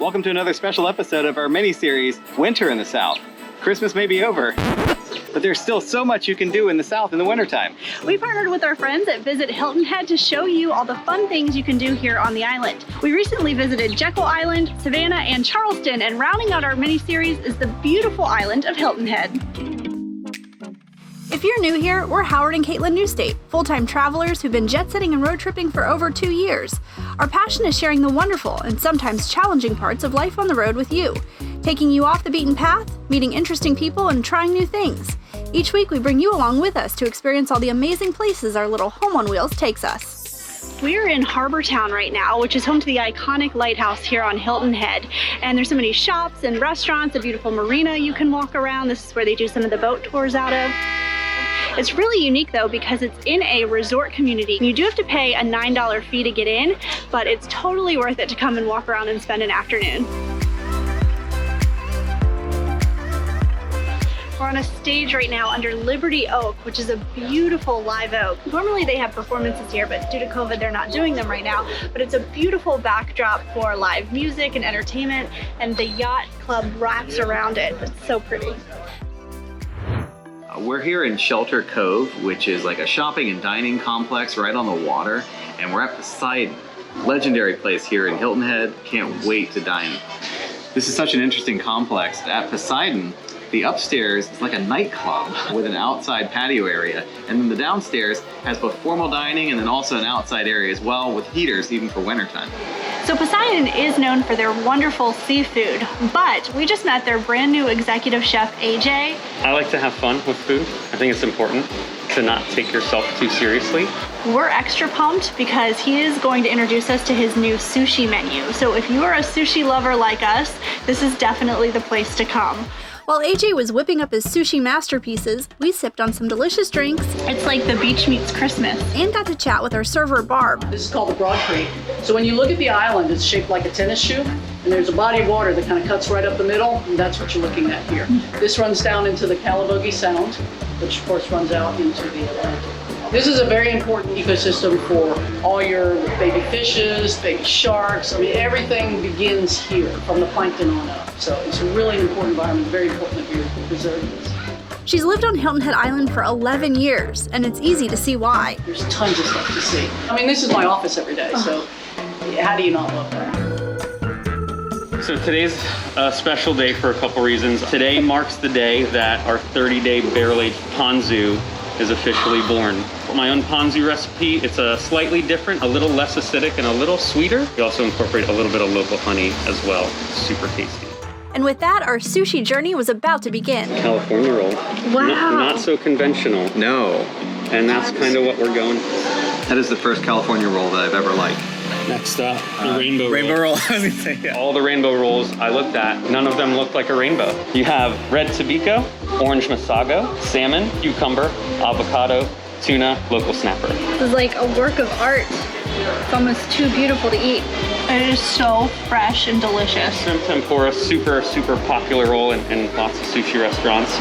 Welcome to another special episode of our mini-series, Winter in the South. Christmas may be over, but there's still so much you can do in the South in the wintertime. We partnered with our friends at Visit Hilton Head to show you all the fun things you can do here on the island. We recently visited Jekyll Island, Savannah, and Charleston, and rounding out our mini-series is the beautiful island of Hilton Head. If you're new here, we're Howard and Caitlin Newstate, full-time travelers who've been jet-setting and road tripping for over 2 years. Our passion is sharing the wonderful and sometimes challenging parts of life on the road with you, taking you off the beaten path, meeting interesting people, and trying new things. Each week, we bring you along with us to experience all the amazing places our little home on wheels takes us. We're in Harbour Town right now, which is home to the iconic Lighthouse here on Hilton Head. And there's so many shops and restaurants, a beautiful marina you can walk around. This is where they do some of the boat tours out of. It's really unique though because it's in a resort community. You do have to pay a $9 fee to get in, but it's totally worth it to come and walk around and spend an afternoon. We're on a stage right now under Liberty Oak, which is a beautiful live oak. Normally they have performances here, but due to COVID, they're not doing them right now. But it's a beautiful backdrop for live music and entertainment, and the yacht club wraps around it. It's so pretty. We're here in Shelter Cove, which is like a shopping and dining complex right on the water, and we're at Poseidon, legendary place here in Hilton Head. Can't wait to dine. This is such an interesting complex. At Poseidon, the upstairs is like a nightclub with an outside patio area, and then the downstairs has both formal dining and then also an outside area as well with heaters even for wintertime. So Poseidon is known for their wonderful seafood, but we just met their brand new executive chef, AJ. I like to have fun with food. I think it's important to not take yourself too seriously. We're extra pumped because he is going to introduce us to his new sushi menu. So if you are a sushi lover like us, this is definitely the place to come. While AJ was whipping up his sushi masterpieces, we sipped on some delicious drinks. It's like the beach meets Christmas. And got to chat with our server, Barb. This is called the Broad Creek. So when you look at the island, it's shaped like a tennis shoe, and there's a body of water that kind of cuts right up the middle, and that's what you're looking at here. This runs down into the Calabogie Sound, which of course runs out into the Atlantic. This is a very important ecosystem for all your baby fishes, baby sharks. I mean, everything begins here from the plankton on up. So it's a really important environment, very important that you're preserving this. She's lived on Hilton Head Island for 11 years, and it's easy to see why. There's tons of stuff to see. I mean, this is my office every day, so how do you not love that? So today's a special day for a couple reasons. Today marks the day that our 30-day barrel-aged ponzu is officially born. My own ponzu recipe, it's a slightly different, a little less acidic and a little sweeter. We also incorporate a little bit of local honey as well. Super tasty. And with that, our sushi journey was about to begin. California roll. Wow. Not so conventional. No. And that's kind of what we're going. That is the first California roll that I've ever liked. Next up, the rainbow roll. I was gonna say, yeah. All the rainbow rolls I looked at, none of them looked like a rainbow. You have red tobiko, orange masago, salmon, cucumber, avocado, tuna, local snapper. This is like a work of art. It's almost too beautiful to eat. It is so fresh and delicious. Shrimp tempura, super popular roll in lots of sushi restaurants.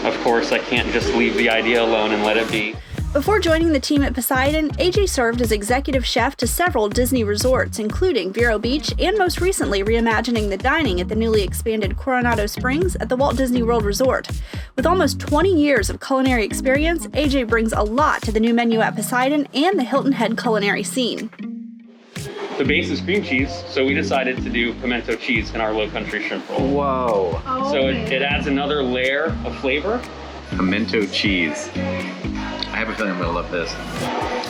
Of course, I can't just leave the idea alone and let it be. Before joining the team at Poseidon, AJ served as executive chef to several Disney resorts, including Vero Beach, and most recently reimagining the dining at the newly expanded Coronado Springs at the Walt Disney World Resort. With almost 20 years of culinary experience, AJ brings a lot to the new menu at Poseidon and the Hilton Head culinary scene. The base is cream cheese, so we decided to do pimento cheese in our low country shrimp roll. Whoa. So it adds another layer of flavor. Pimento cheese. I have a feeling I'm gonna love this.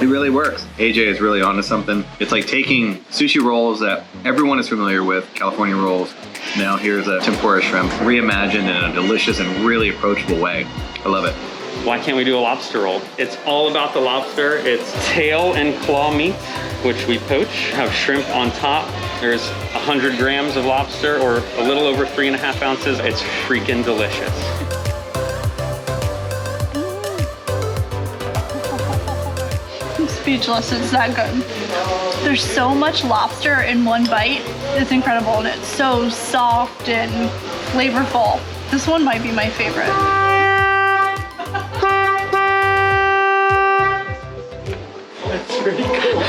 It really works. AJ is really onto something. It's like taking sushi rolls that everyone is familiar with, California rolls. Now here's a tempura shrimp, reimagined in a delicious and really approachable way. I love it. Why can't we do a lobster roll? It's all about the lobster. It's tail and claw meat, which we poach. Have shrimp on top. There's 100 grams of lobster, or a little over 3.5 ounces. It's freaking delicious. I'm speechless, it's that good. There's so much lobster in one bite. It's incredible, and it's so soft and flavorful. This one might be my favorite. That's pretty cool.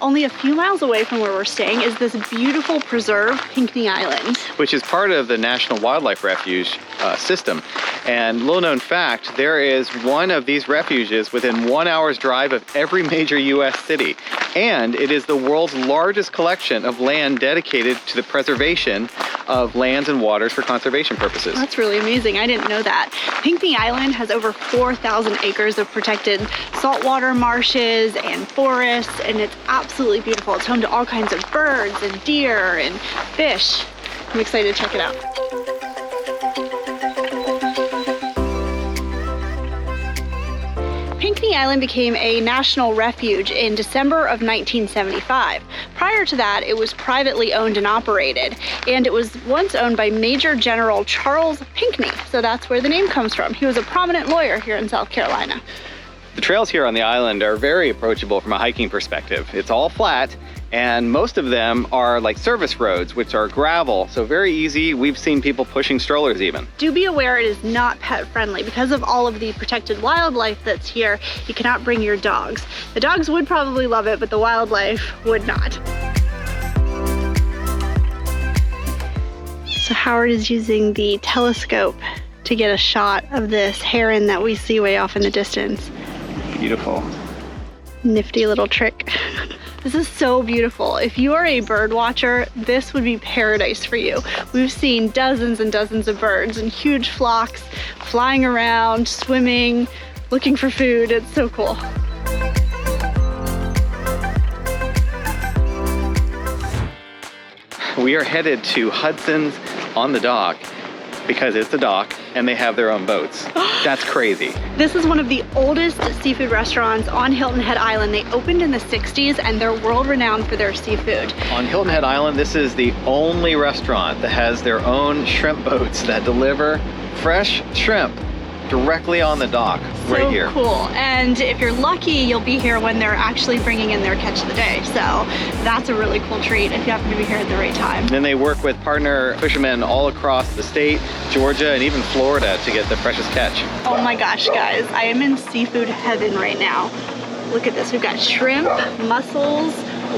only a few miles away from where we're staying is this beautiful preserve, Pinckney Island. Which is part of the National Wildlife Refuge system. And little known fact, there is one of these refuges within 1 hour's drive of every major US city. And it is the world's largest collection of land dedicated to the preservation of lands and waters for conservation purposes. That's really amazing. I didn't know that. Pinckney Island has over 4,000 acres of protected saltwater marshes and forests, and it's absolutely beautiful. It's home to all kinds of birds and deer and fish. I'm excited to check it out. Pinckney Island became a national refuge in December of 1975. Prior to that, it was privately owned and operated, and it was once owned by Major General Charles Pinckney, so that's where the name comes from. He was a prominent lawyer here in South Carolina. The trails here on the island are very approachable from a hiking perspective. It's all flat, and most of them are like service roads, which are gravel, so very easy. We've seen people pushing strollers even. Do be aware it is not pet friendly. Because of all of the protected wildlife that's here, you cannot bring your dogs. The dogs would probably love it, but the wildlife would not. So Howard is using the telescope to get a shot of this heron that we see way off in the distance. Beautiful. Nifty little trick. This is so beautiful. If you are a bird watcher, this would be paradise for you. We've seen dozens and dozens of birds in huge flocks, flying around, swimming, looking for food. It's so cool. We are headed to Hudson's on the dock because it's a dock and they have their own boats. That's crazy. This is one of the oldest seafood restaurants on Hilton Head Island. They opened in the 60s and they're world renowned for their seafood. On Hilton Head Island, this is the only restaurant that has their own shrimp boats that deliver fresh shrimp directly on the dock right here. So cool. And if you're lucky, you'll be here when they're actually bringing in their catch of the day. So that's a really cool treat if you happen to be here at the right time. Then they work with partner fishermen all across the state, Georgia, and even Florida to get the freshest catch. Oh my gosh, guys, I am in seafood heaven right now. Look at this. We've got shrimp, mussels,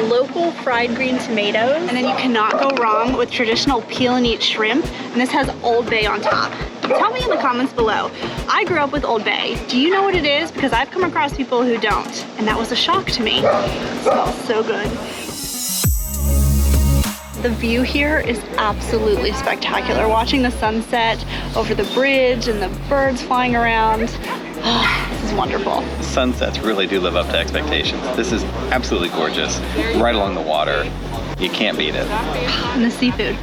local fried green tomatoes, and then you cannot go wrong with traditional peel and eat shrimp, and this has Old Bay on top. Tell me in the comments below. I grew up with Old Bay. Do you know what it is? Because I've come across people who don't, and that was a shock to me. It smells so good. The view here is absolutely spectacular. Watching the sunset over the bridge and the birds flying around. Oh, this is wonderful. Sunsets really do live up to expectations. This is absolutely gorgeous. Right along the water. You can't beat it. And the seafood.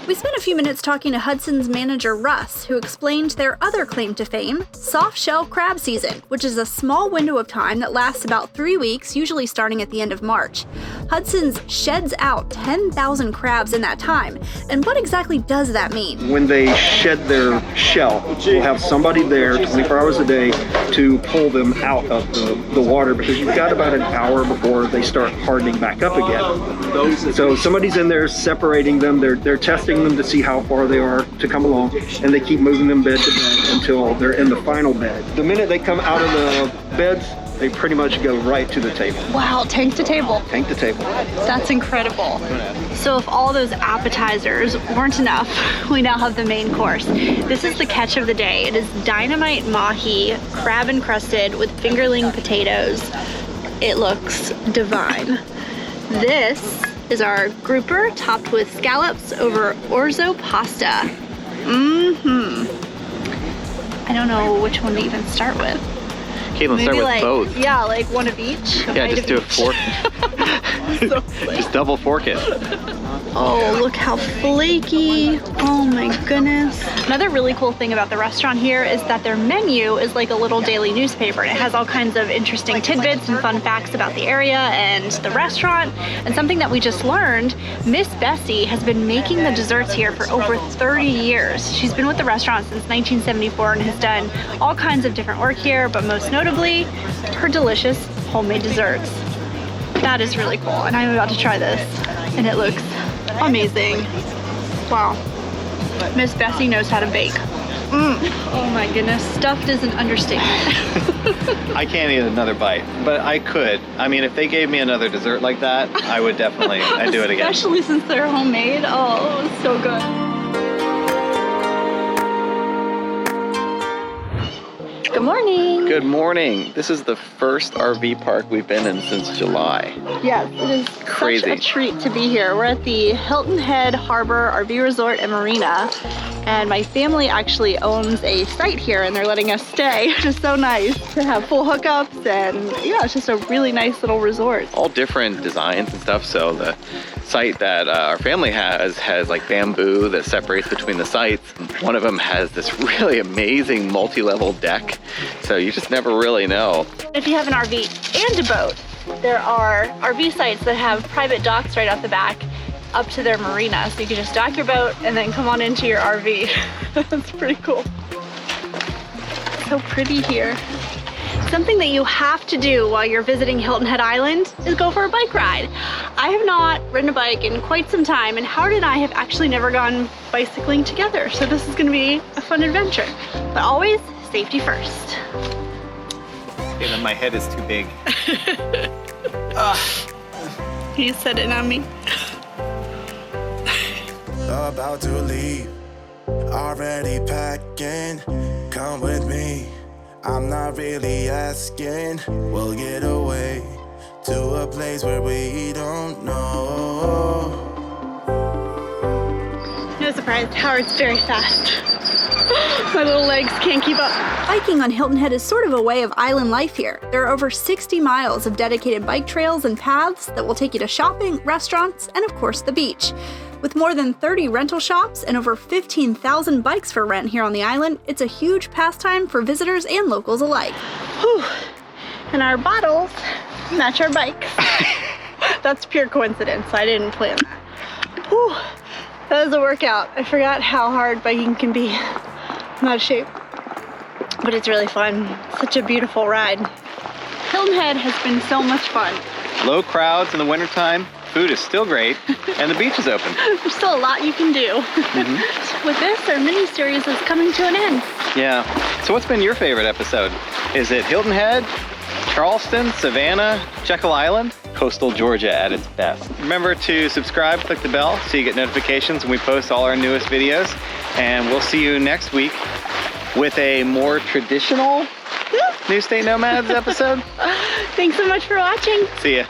We spent a few minutes talking to Hudson's manager Russ, who explained their other claim to fame, soft shell crab season, which is a small window of time that lasts about 3 weeks, usually starting at the end of March. Hudson's sheds out 10,000 crabs in that time. And what exactly does that mean? When they shed their shell, we'll have somebody there 24 hours a day to pull them out of the water, because you've got about an hour before they start hardening back up again. So somebody's in there separating them, they're testing them to see how far they are to come along, and they keep moving them bed to bed until they're in the final bed. The minute they come out of the beds, they pretty much go right to the table. Wow, tank to table. Tank to table. That's incredible. So if all those appetizers weren't enough, we now have the main course. This is the catch of the day. It is dynamite mahi, crab encrusted with fingerling potatoes. It looks divine. This is our grouper topped with scallops over orzo pasta. I don't know which one to even start with. Caitlin, start with both. Yeah, like one of each. Yeah, just do a fork. So just double fork it. Oh, look how flaky. Oh my goodness. Another really cool thing about the restaurant here is that their menu is like a little daily newspaper. It has all kinds of interesting tidbits and fun facts about the area and the restaurant. And something that we just learned, Miss Bessie has been making the desserts here for over 30 years. She's been with the restaurant since 1974 and has done all kinds of different work here, but most notably, her delicious homemade desserts. That is really cool, and I'm about to try this, and it looks amazing. Wow. Miss Bessie knows how to bake. Oh my goodness, stuffed is an understatement. I can't eat another bite, but I could. I mean, if they gave me another dessert like that, I would definitely, I'd do it again. Especially since they're homemade. Oh, it's so good. Good morning. Good morning. This is the first RV park we've been in since July. Yes, it is Crazy. such a treat to be here. We're at the Hilton Head Harbour RV Resort and Marina, and my family actually owns a site here and they're letting us stay, which is so nice to have full hookups, and yeah, it's just a really nice little resort. All different designs and stuff. So the site that our family has like bamboo that separates between the sites. One of them has this really amazing multi-level deck. So you just never really know. If you have an RV and a boat, there are RV sites that have private docks right out the back up to their marina. So you can just dock your boat and then come on into your RV. That's pretty cool. So pretty here. Something that you have to do while you're visiting Hilton Head Island is go for a bike ride. I have not ridden a bike in quite some time, and Howard and I have actually never gone bicycling together. So this is gonna be a fun adventure. But always safety first. Even my head is too big. He said it, not me. About to leave, already packing. Come with me, I'm not really asking. We'll get away to a place where we don't know. No surprise, Howard's very fast. My little legs can't keep up. Biking on Hilton Head is sort of a way of island life here. There are over 60 miles of dedicated bike trails and paths that will take you to shopping, restaurants, and of course the beach. With more than 30 rental shops and over 15,000 bikes for rent here on the island, it's a huge pastime for visitors and locals alike. Whew. And our bottles match our bikes. That's pure coincidence. I didn't plan that. Whew. That was a workout. I forgot how hard biking can be. I'm out of shape. But it's really fun. Such a beautiful ride. Hilton Head has been so much fun. Low crowds in the wintertime. Food is still great, and the beach is open. There's still a lot you can do. With this, our mini-series is coming to an end. Yeah. So what's been your favorite episode? Is it Hilton Head, Charleston, Savannah, Jekyll Island? Coastal Georgia at its best. Remember to subscribe, click the bell so you get notifications when we post all our newest videos. And we'll see you next week with a more traditional New State Nomads episode. Thanks so much for watching. See ya.